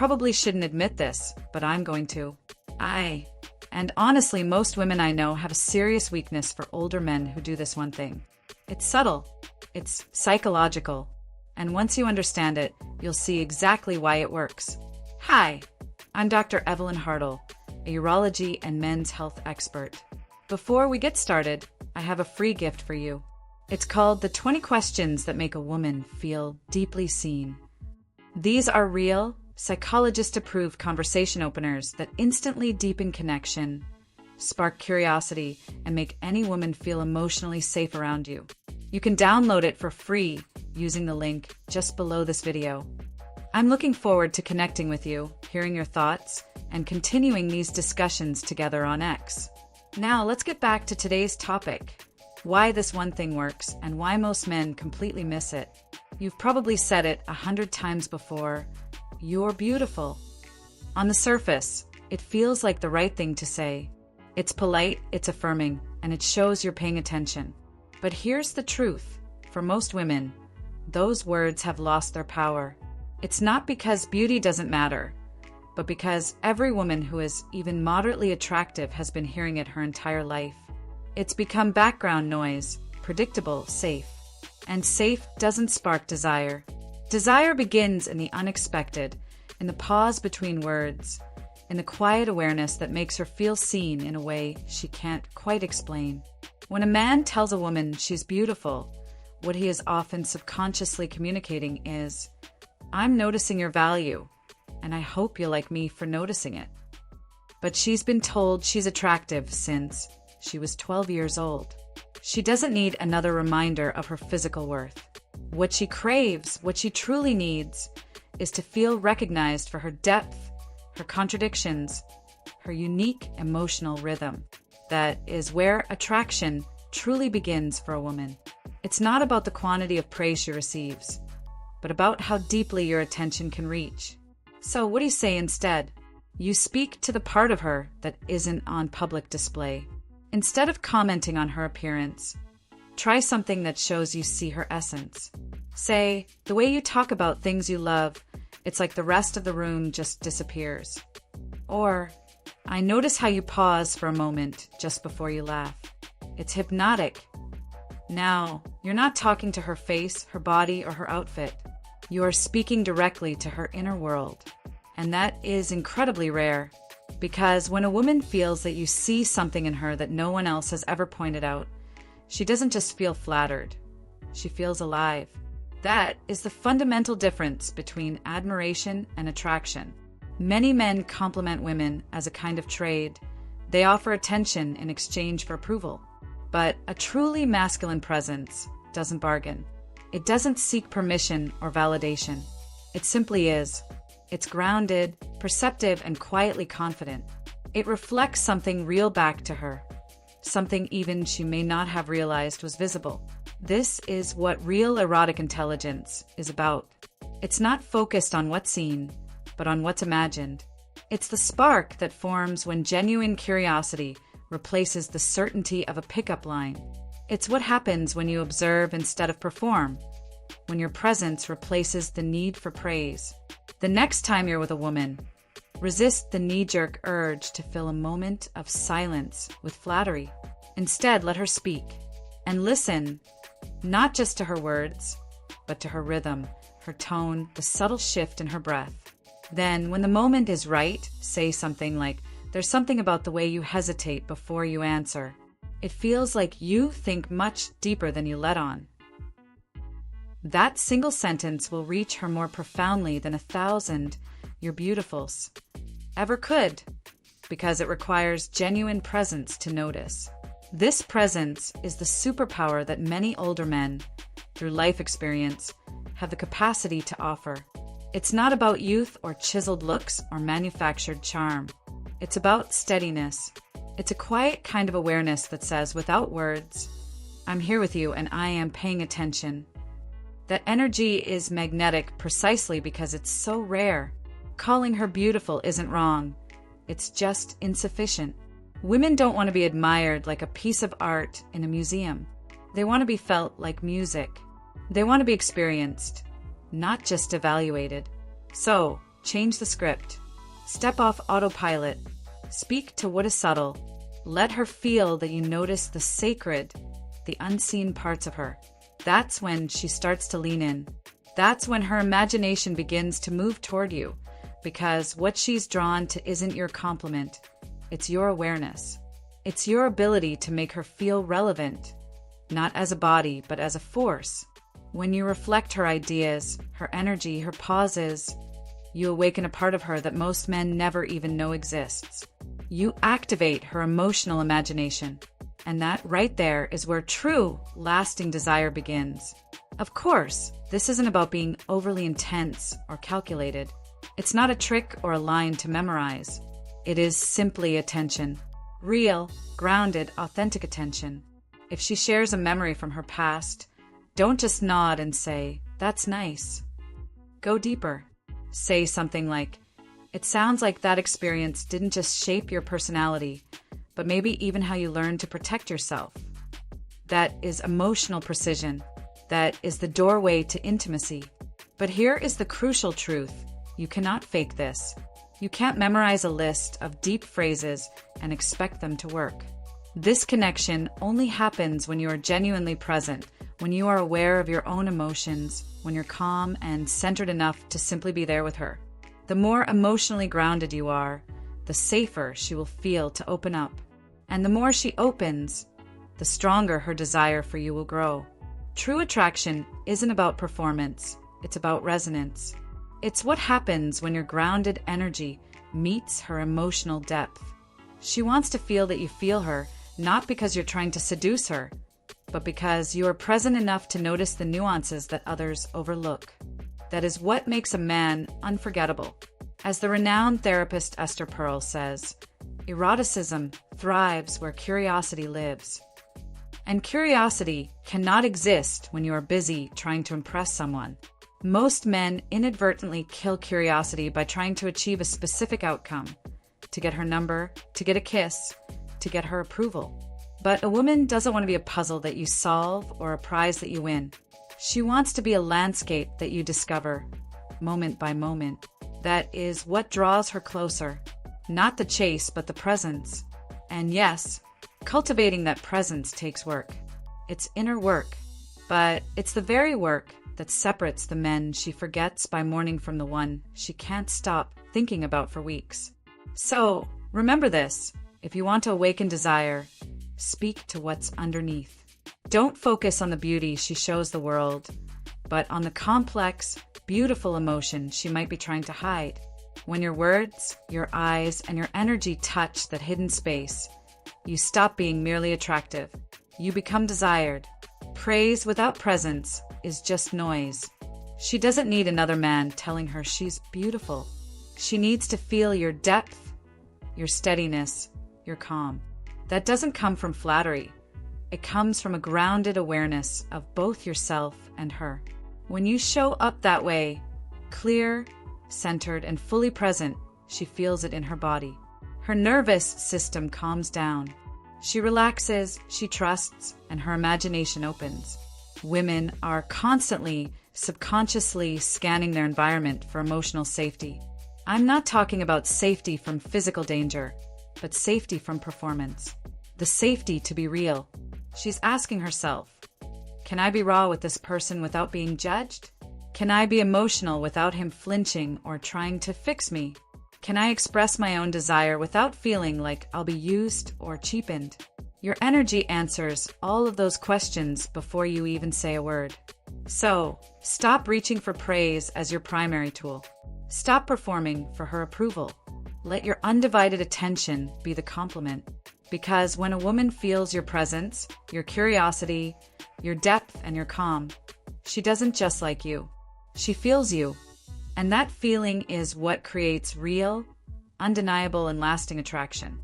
probably shouldn't admit this, but I'm going to. And honestly, most women I know have a serious weakness for older men who do this one thing. It's subtle. It's psychological. And once you understand it, you'll see exactly why it works. Hi, I'm Dr. Evelyn Hartell, a urology and men's health expert. Before we get started, I have a free gift for you. It's called the 20 Questions That Make a Woman Feel Deeply Seen. These are real, psychologist-approved conversation openers that instantly deepen connection, spark curiosity, and make any woman feel emotionally safe around you. You can download it for free using the link just below this video. I'm looking forward to connecting with you, hearing your thoughts, and continuing these discussions together on X. Now, let's get back to today's topic: why this one thing works and why most men completely miss it. You've probably said it 100 times before: you're beautiful. On the surface, it feels like the right thing to say. It's polite, it's affirming, and it shows you're paying attention. But here's the truth. For most women, those words have lost their power. It's not because beauty doesn't matter, but because every woman who is even moderately attractive has been hearing it her entire life. It's become background noise, predictable, safe. And safe doesn't spark desire. Desire begins in the unexpected, in the pause between words, in the quiet awareness that makes her feel seen in a way she can't quite explain. When a man tells a woman she's beautiful, what he is often subconsciously communicating is, "I'm noticing your value, and I hope you like me for noticing it." But she's been told she's attractive since she was 12 years old. She doesn't need another reminder of her physical worth. What she craves, what she truly needs, is to feel recognized for her depth, her contradictions, her unique emotional rhythm. That is where attraction truly begins for a woman. It's not about the quantity of praise she receives, but about how deeply your attention can reach. So what do you say instead? You speak to the part of her that isn't on public display. Instead of commenting on her appearance, try something that shows you see her essence. Say, "The way you talk about things you love, it's like the rest of the room just disappears." Or, "I notice how you pause for a moment just before you laugh. It's hypnotic." Now, you're not talking to her face, her body, or her outfit. You are speaking directly to her inner world. And that is incredibly rare, because when a woman feels that you see something in her that no one else has ever pointed out, she doesn't just feel flattered, she feels alive. That is the fundamental difference between admiration and attraction. Many men compliment women as a kind of trade. They offer attention in exchange for approval. But a truly masculine presence doesn't bargain. It doesn't seek permission or validation. It simply is. It's grounded, perceptive, and quietly confident. It reflects something real back to her, something even she may not have realized was visible. This is what real erotic intelligence is about. It's not focused on what's seen, but on what's imagined. It's the spark that forms when genuine curiosity replaces the certainty of a pickup line. It's what happens when you observe instead of perform, when your presence replaces the need for praise. The next time you're with a woman, resist the knee-jerk urge to fill a moment of silence with flattery. Instead, let her speak and listen, not just to her words, but to her rhythm, her tone, the subtle shift in her breath. Then, when the moment is right, say something like, "There's something about the way you hesitate before you answer. It feels like you think much deeper than you let on." That single sentence will reach her more profoundly than 1,000 "you're beautifuls" ever could, because it requires genuine presence to notice. This presence is the superpower that many older men, through life experience, have the capacity to offer. It's not about youth or chiseled looks or manufactured charm. It's about steadiness. It's a quiet kind of awareness that says, without words, "I'm here with you and I am paying attention." That energy is magnetic precisely because it's so rare. Calling her beautiful isn't wrong. It's just insufficient. Women don't want to be admired like a piece of art in a museum. They want to be felt like music. They want to be experienced, not just evaluated. So, Change the script. Step off autopilot. Speak to what is subtle. Let her feel that you notice the sacred, the unseen parts of her. That's when she starts to lean in. That's when her imagination begins to move toward you, because what she's drawn to isn't your compliment. It's your awareness. It's your ability to make her feel relevant, not as a body, but as a force. When you reflect her ideas, her energy, her pauses, you awaken a part of her that most men never even know exists. You activate her emotional imagination, and that right there is where true, lasting desire begins. Of course, this isn't about being overly intense or calculated. It's not a trick or a line to memorize. It is simply attention. Real, grounded, authentic attention. If she shares a memory from her past, don't just nod and say, "That's nice." Go deeper. Say something like, "It sounds like that experience didn't just shape your personality, but maybe even how you learned to protect yourself." That is emotional precision. That is the doorway to intimacy. But here is the crucial truth. You cannot fake this. You can't memorize a list of deep phrases and expect them to work. This connection only happens when you are genuinely present, when you are aware of your own emotions, when you're calm and centered enough to simply be there with her. The more emotionally grounded you are, the safer she will feel to open up. And the more she opens, the stronger her desire for you will grow. True attraction isn't about performance, it's about resonance. It's what happens when your grounded energy meets her emotional depth. She wants to feel that you feel her, not because you're trying to seduce her, but because you are present enough to notice the nuances that others overlook. That is what makes a man unforgettable. As the renowned therapist Esther Perel says, eroticism thrives where curiosity lives. And curiosity cannot exist when you are busy trying to impress someone. Most men inadvertently kill curiosity by trying to achieve a specific outcome, to get her number, to get a kiss, to get her approval. But a woman doesn't want to be a puzzle that you solve or a prize that you win. She wants to be a landscape that you discover, moment by moment. That is what draws her closer. Not the chase, but the presence. And yes, cultivating that presence takes work. It's inner work, but it's the very work that separates the men she forgets by morning from the one she can't stop thinking about for weeks. So, remember this. If you want to awaken desire, speak to what's underneath. Don't focus on the beauty she shows the world, but on the complex, beautiful emotion she might be trying to hide. When your words, your eyes, and your energy touch that hidden space, you stop being merely attractive. You become desired. Praise without presence is just noise. She doesn't need another man telling her she's beautiful. She needs to feel your depth, your steadiness, your calm. That doesn't come from flattery. It comes from a grounded awareness of both yourself and her. When you show up that way, clear, centered, and fully present, she feels it in her body. Her nervous system calms down. She relaxes, she trusts, and her imagination opens. Women are constantly, subconsciously scanning their environment for emotional safety. I'm not talking about safety from physical danger, but safety from performance. The safety to be real. She's asking herself, can I be raw with this person without being judged? Can I be emotional without him flinching or trying to fix me? Can I express my own desire without feeling like I'll be used or cheapened? Your energy answers all of those questions before you even say a word. So, stop reaching for praise as your primary tool. Stop performing for her approval. Let your undivided attention be the compliment. Because when a woman feels your presence, your curiosity, your depth, and your calm, she doesn't just like you. She feels you. And that feeling is what creates real, undeniable, and lasting attraction.